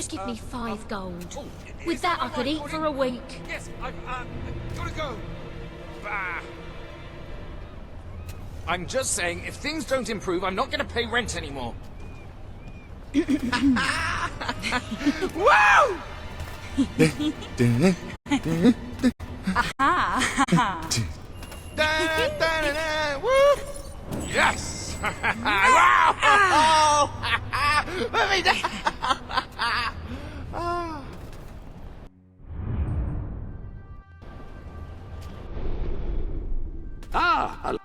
Just give me 5 gold. With that, I could eat for a week. Yes, I've gotta go. Bah. I'm just saying, if things don't improve, I'm not gonna pay rent anymore. Wow! Woo! Yes! Wow! Let me down! Ah!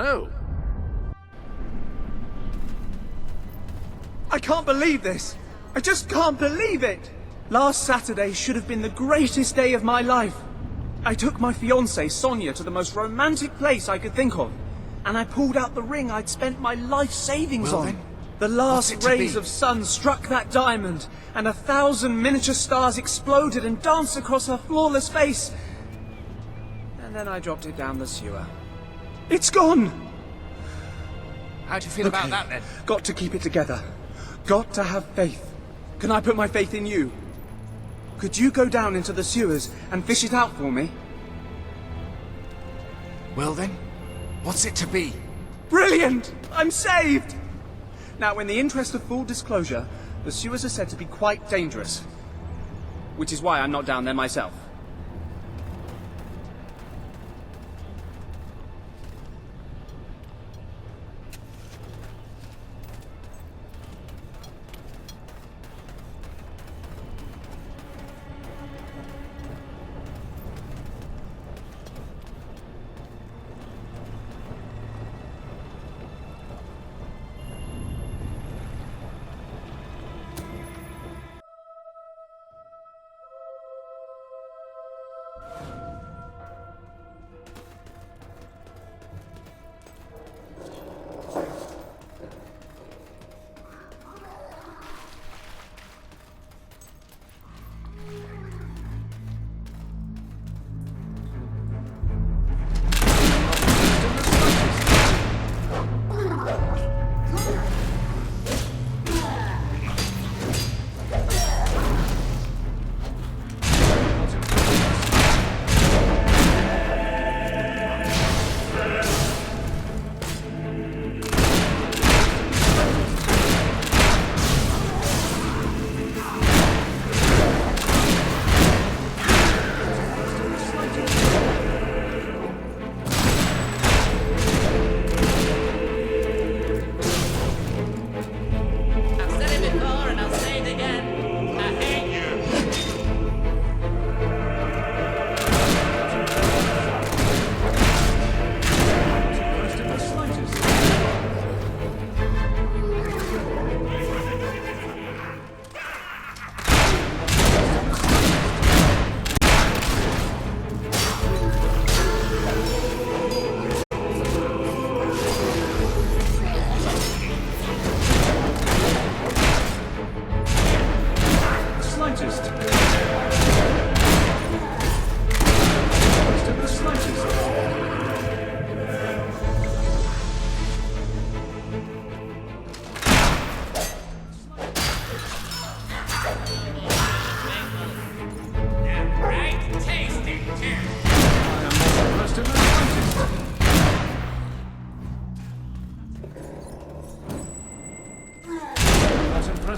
Oh. I can't believe this! I just can't believe it! Last Saturday should have been the greatest day of my life. I took my fiancée, Sonia, to the most romantic place I could think of, and I pulled out the ring I'd spent my life savings on. Then, the last rays of sun struck that diamond, and 1,000 miniature stars exploded and danced across her flawless face. And then I dropped it down the sewer. It's gone! How do you feel about that, then? Got to keep it together. Got to have faith. Can I put my faith in you? Could you go down into the sewers and fish it out for me? Well then, what's it to be? Brilliant! I'm saved! Now, in the interest of full disclosure, the sewers are said to be quite dangerous. Which is why I'm not down there myself.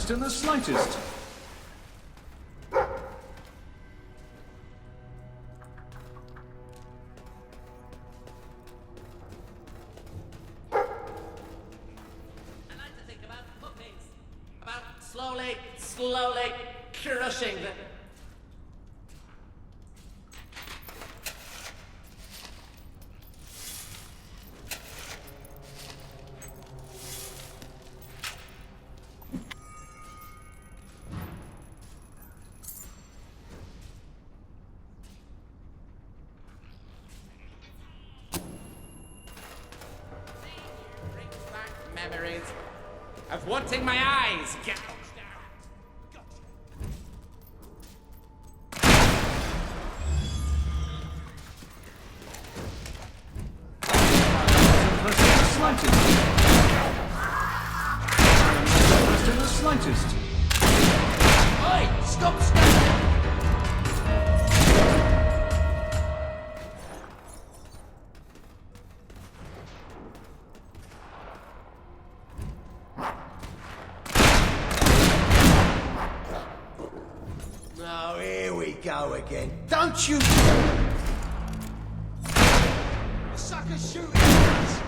breakfast in the slightest. I like to think about puppies. About slowly crushing them. Brings back memories of wanting my eyes gouged out. Breakfast in the slightest. Breakfast in the slightest. Oi! Stop! Oh, here we go again. Don't you... Sucker shooting us!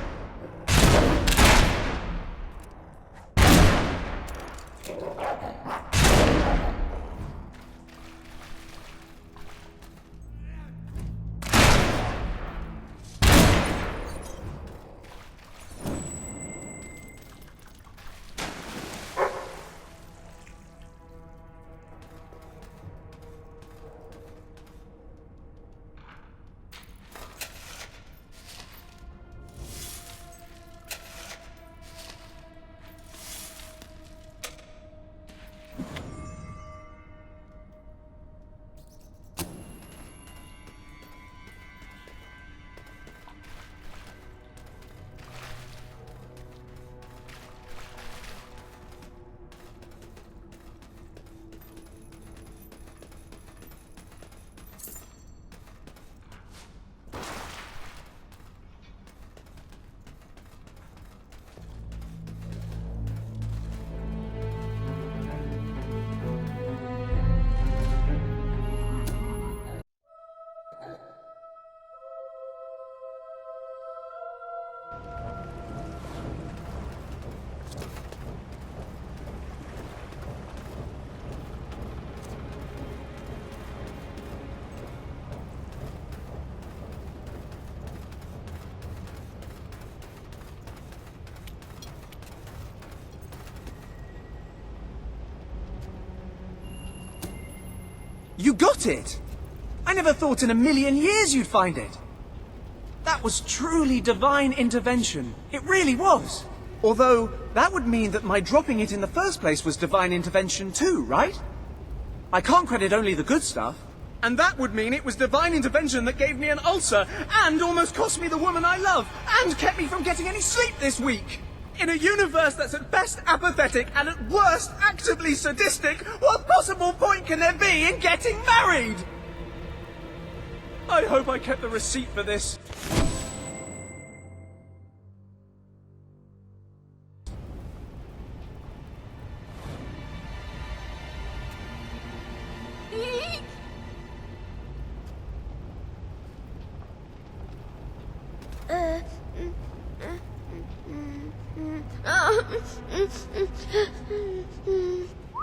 You got it! I never thought in a million years you'd find it. That was truly divine intervention. It really was. Although, that would mean that my dropping it in the first place was divine intervention too, right? I can't credit only the good stuff. And that would mean it was divine intervention that gave me an ulcer, and almost cost me the woman I love, and kept me from getting any sleep this week! In a universe that's at best apathetic and at worst actively sadistic, what possible point can there be in getting married? I hope I kept the receipt for this.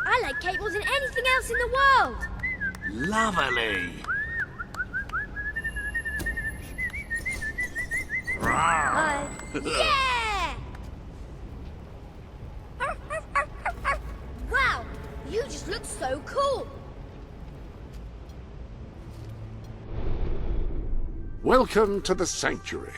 I like Kate more than anything else in the world. Lovely. Yeah! Wow, you just look so cool. Welcome to the Sanctuary.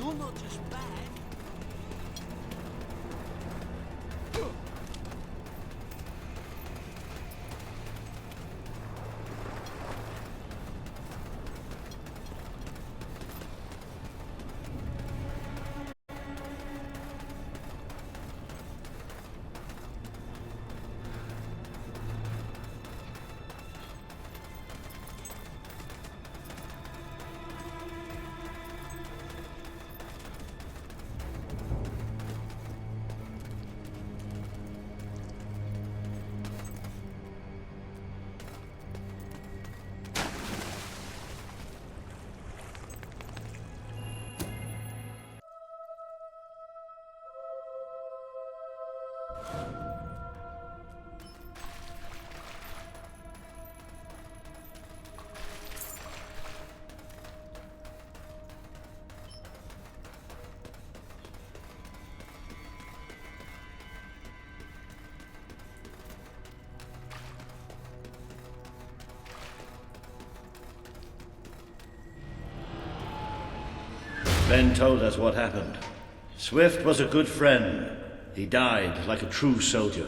You're not just bad. Ben told us what happened. Swift was a good friend. He died like a true soldier.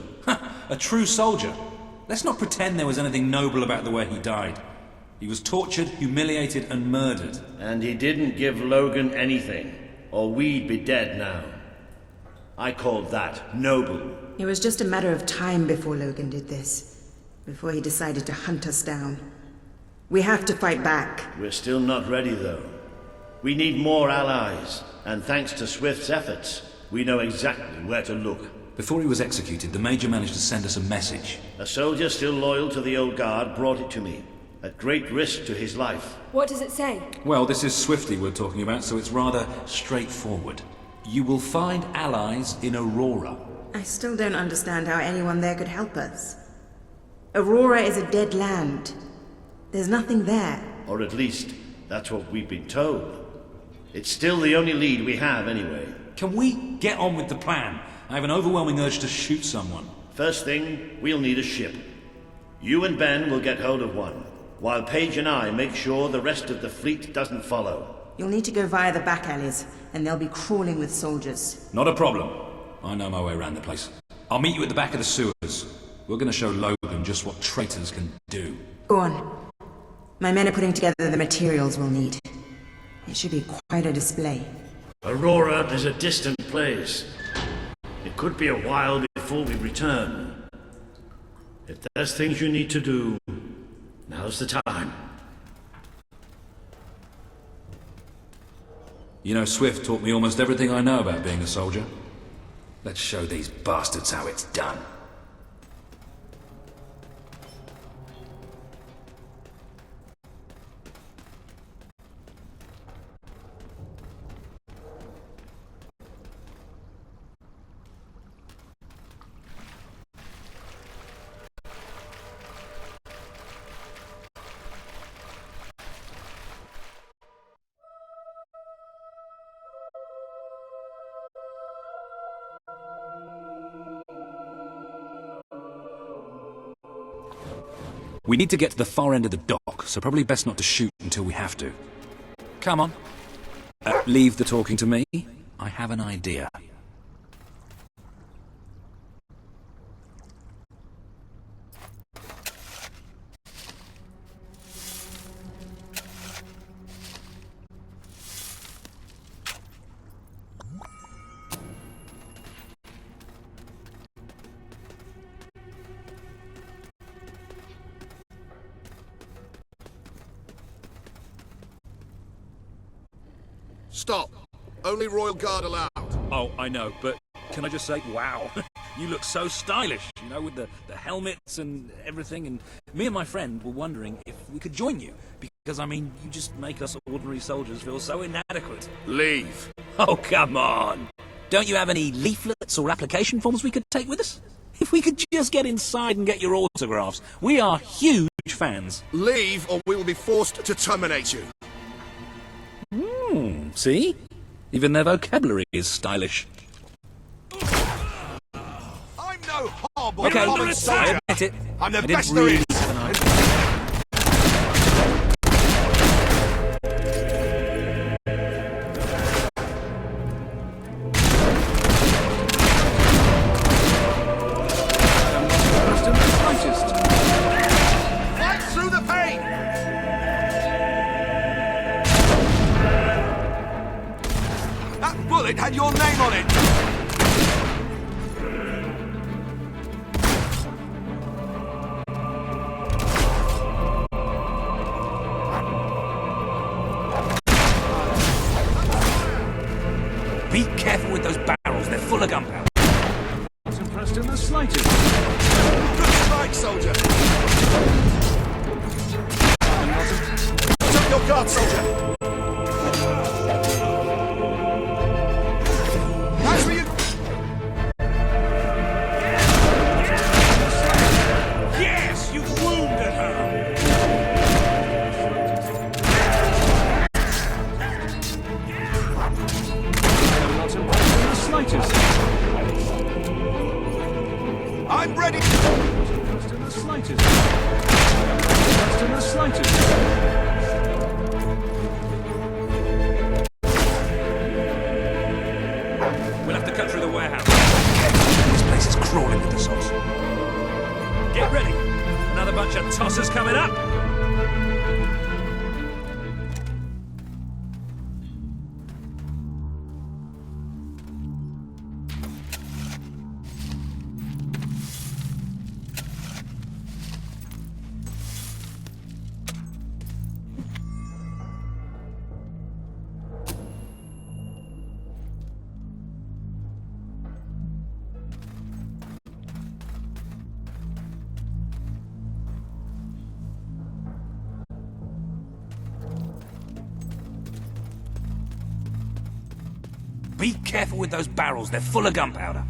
A true soldier? Let's not pretend there was anything noble about the way he died. He was tortured, humiliated, and murdered. And he didn't give Logan anything, or we'd be dead now. I called that noble. It was just a matter of time before Logan did this. Before he decided to hunt us down. We have to fight back. We're still not ready, though. We need more allies, and thanks to Swift's efforts, we know exactly where to look. Before he was executed, the Major managed to send us a message. A soldier still loyal to the old guard brought it to me, at great risk to his life. What does it say? Well, this is Swifty we're talking about, so it's rather straightforward. You will find allies in Aurora. I still don't understand how anyone there could help us. Aurora is a dead land. There's nothing there. Or at least, that's what we've been told. It's still the only lead we have, anyway. Can we get on with the plan? I have an overwhelming urge to shoot someone. First thing, we'll need a ship. You and Ben will get hold of one, while Paige and I make sure the rest of the fleet doesn't follow. You'll need to go via the back alleys, and they'll be crawling with soldiers. Not a problem. I know my way around the place. I'll meet you at the back of the sewers. We're going to show Logan just what traitors can do. Go on. My men are putting together the materials we'll need. It should be quite a display. Aurora is a distant place. It could be a while before we return. If there's things you need to do, now's the time. You know, Swift taught me almost everything I know about being a soldier. Let's show these bastards how it's done. We need to get to the far end of the dock, so probably best not to shoot until we have to. Come on. Leave the talking to me. I have an idea. Stop. Only Royal Guard allowed. Oh, I know, but can I just say, wow, you look so stylish, you know, with the helmets and everything, and me and my friend were wondering if we could join you, because, I mean, you just make us ordinary soldiers feel so inadequate. Leave. Oh, come on. Don't you have any leaflets or application forms we could take with us? If we could just get inside and get your autographs. We are huge fans. Leave, or we will be forced to terminate you. See? Even their vocabulary is stylish. I'm no horrible Okay, common I soldier. admit it. I'm the I best didn't there really is. have an idea. That bullet had your name on it! Be careful with those barrels, they're full of gunpowder. Not impressed in the slightest. Good strike, soldier! Put up your guard, soldier! That's where you... Yes, you wounded her! Not impressed in the slightest. I'm ready! Not impressed in the slightest. Not impressed in the slightest. We'll have to cut through the warehouse. This place is crawling with the sauce. Get ready. Another bunch of tossers coming up. Be careful with those barrels, they're full of gunpowder.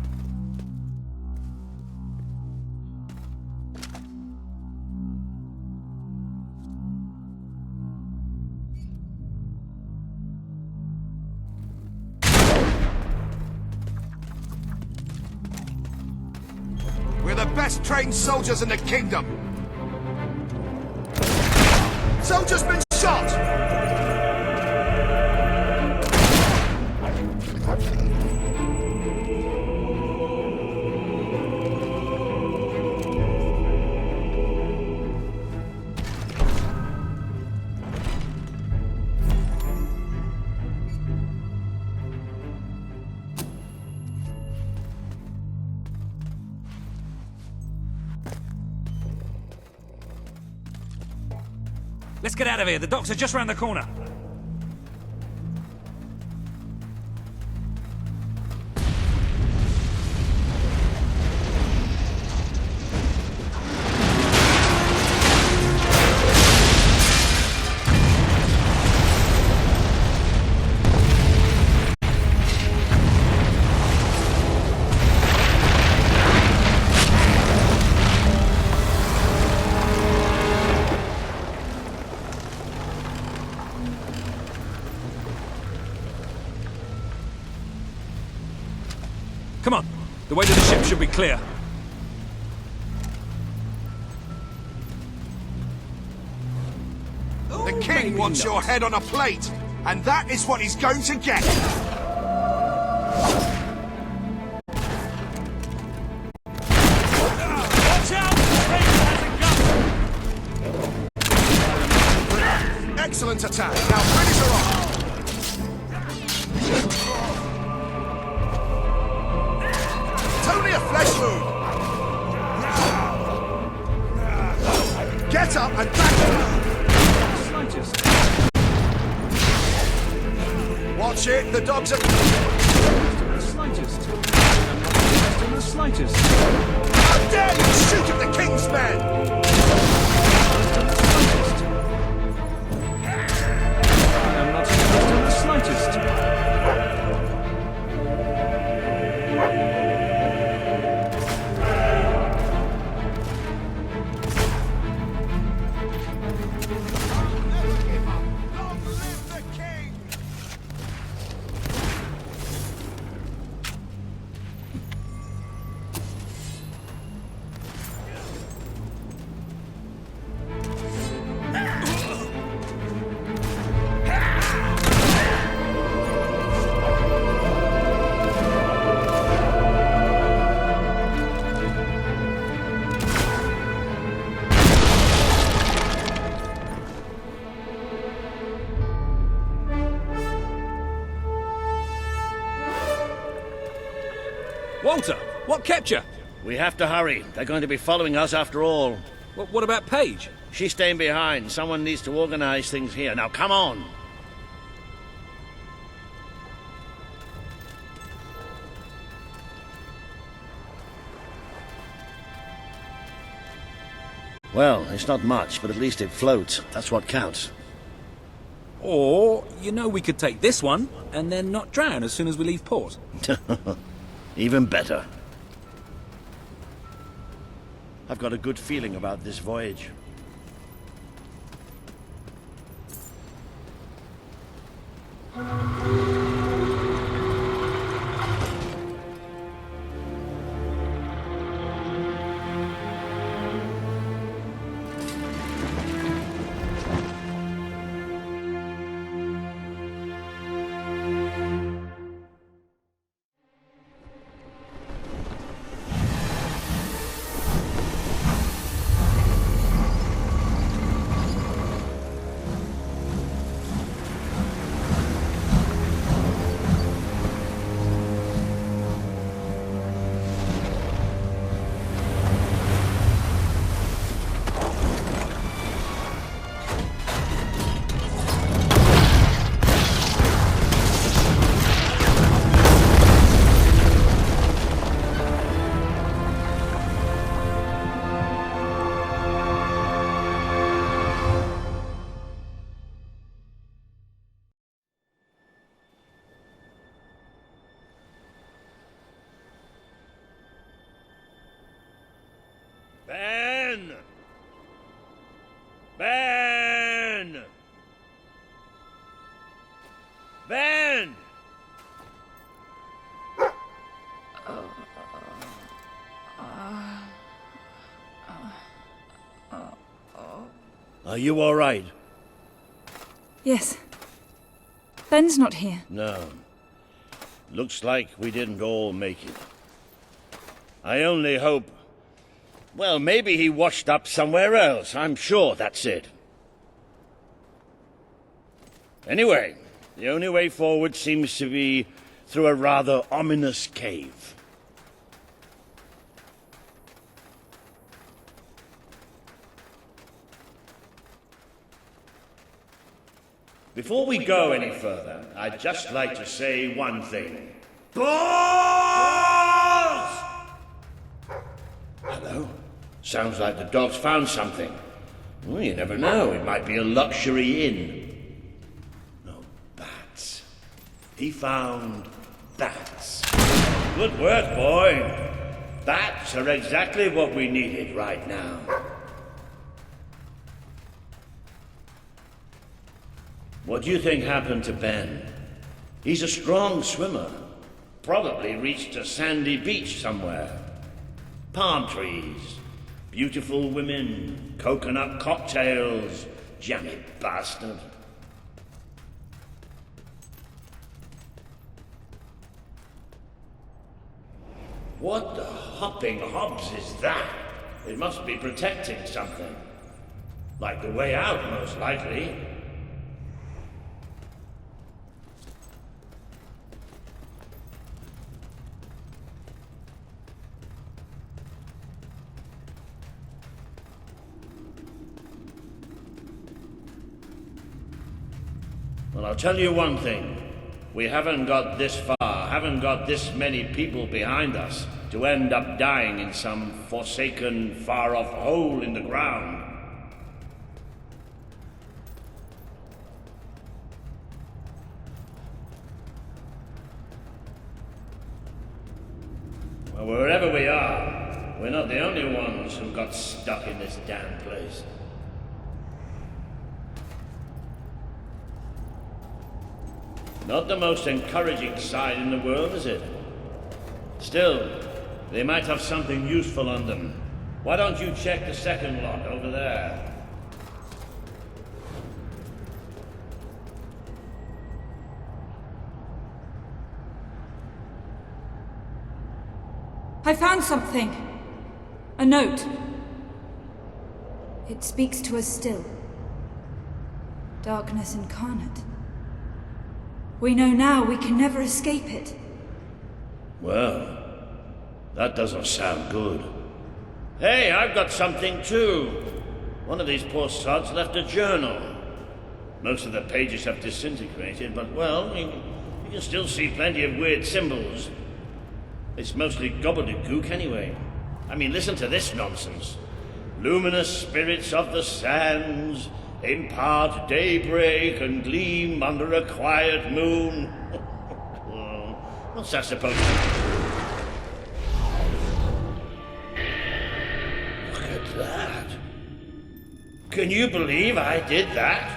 We're the best trained soldiers in the kingdom! Soldier's been shot! Let's get out of here, the docks are just round the corner. Come on, the way to the ship should be clear. The king wants your head on a plate, and that is what he's going to get! Watch out! Excellent attack! Now finish her off! It's only a flesh wound! Get up and back her! Watch it, the dogs are... The slightest. Not in the slightest. How dare you shoot at the king's men! I am not impressed in the slightest. Long live the king! Walter, what kept you? We have to hurry. They're going to be following us after all. What about Paige? She's staying behind. Someone needs to organize things here. Now, come on. Well, it's not much, but at least it floats. That's what counts. Or, we could take this one and then not drown as soon as we leave port. Even better. I've got a good feeling about this voyage. Ben! Ben! Ben! Are you all right? Yes. Ben's not here. No. Looks like we didn't all make it. I only hope... Well, maybe he washed up somewhere else. I'm sure that's it. Anyway, the only way forward seems to be through a rather ominous cave. Before we go any further, I'd just like to say one thing. Balls! Hello? Sounds like the dog's found something. Well, you never know. It might be a luxury inn. No, bats. He found bats. Good work, boy. Bats are exactly what we needed right now. What do you think happened to Ben? He's a strong swimmer. Probably reached a sandy beach somewhere. Palm trees, beautiful women, coconut cocktails, jammy bastard. What the hopping hobs is that? It must be protecting something. Like the way out, most likely. Well, I'll tell you one thing. We haven't got this far, haven't got this many people behind us to end up dying in some forsaken, far-off hole in the ground. Well, wherever we are, we're not the only ones who got stuck in this damn place. Not the most encouraging sight in the world, is it? Still, they might have something useful on them. Why don't you check the second lot over there? I found something. A note. It speaks to us still. Darkness incarnate. We know now we can never escape it. Well, That doesn't sound good. Hey, I've got something too. One of these poor sods left a journal. Most of the pages have disintegrated, but well, you can still see plenty of weird symbols. It's mostly gobbledygook anyway. I mean, listen to this nonsense. Luminous spirits of the sands impart daybreak and gleam under a quiet moon. What's that supposed to be? Look at that. Can you believe I did that?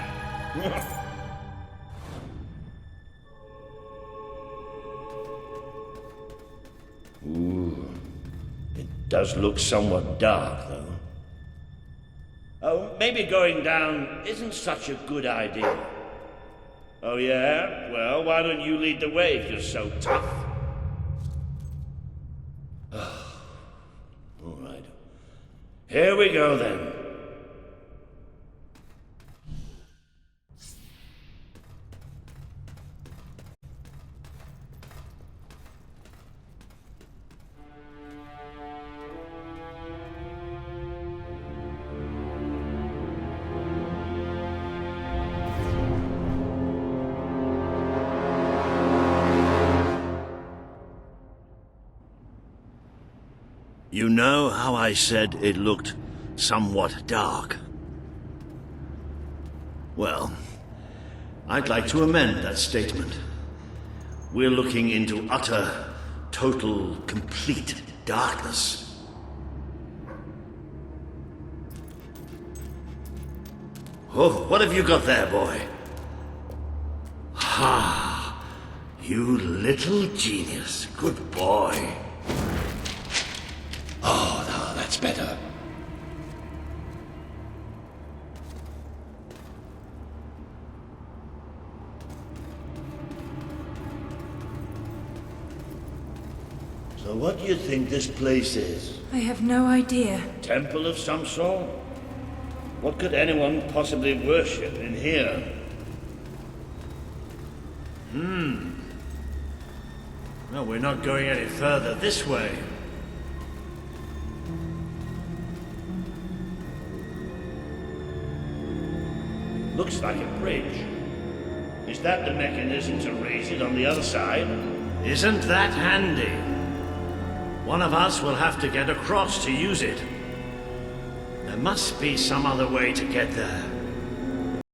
Ooh. It does look somewhat dark, though. Oh, maybe going down isn't such a good idea. Oh, yeah? Well, why don't you lead the way if you're so tough? All right. Here we go, then. You know how I said it looked somewhat dark? Well, I'd like to amend that statement. We're looking into utter, total, complete darkness. Oh, what have you got there, boy? Ha! You little genius. Good boy. Oh, no, that's better. So what do you think this place is? I have no idea. Temple of some sort? What could anyone possibly worship in here? No, we're not going any further this way. Looks like a bridge. Is that the mechanism to raise it on the other side? Isn't that handy? One of us will have to get across to use it. There must be some other way to get there.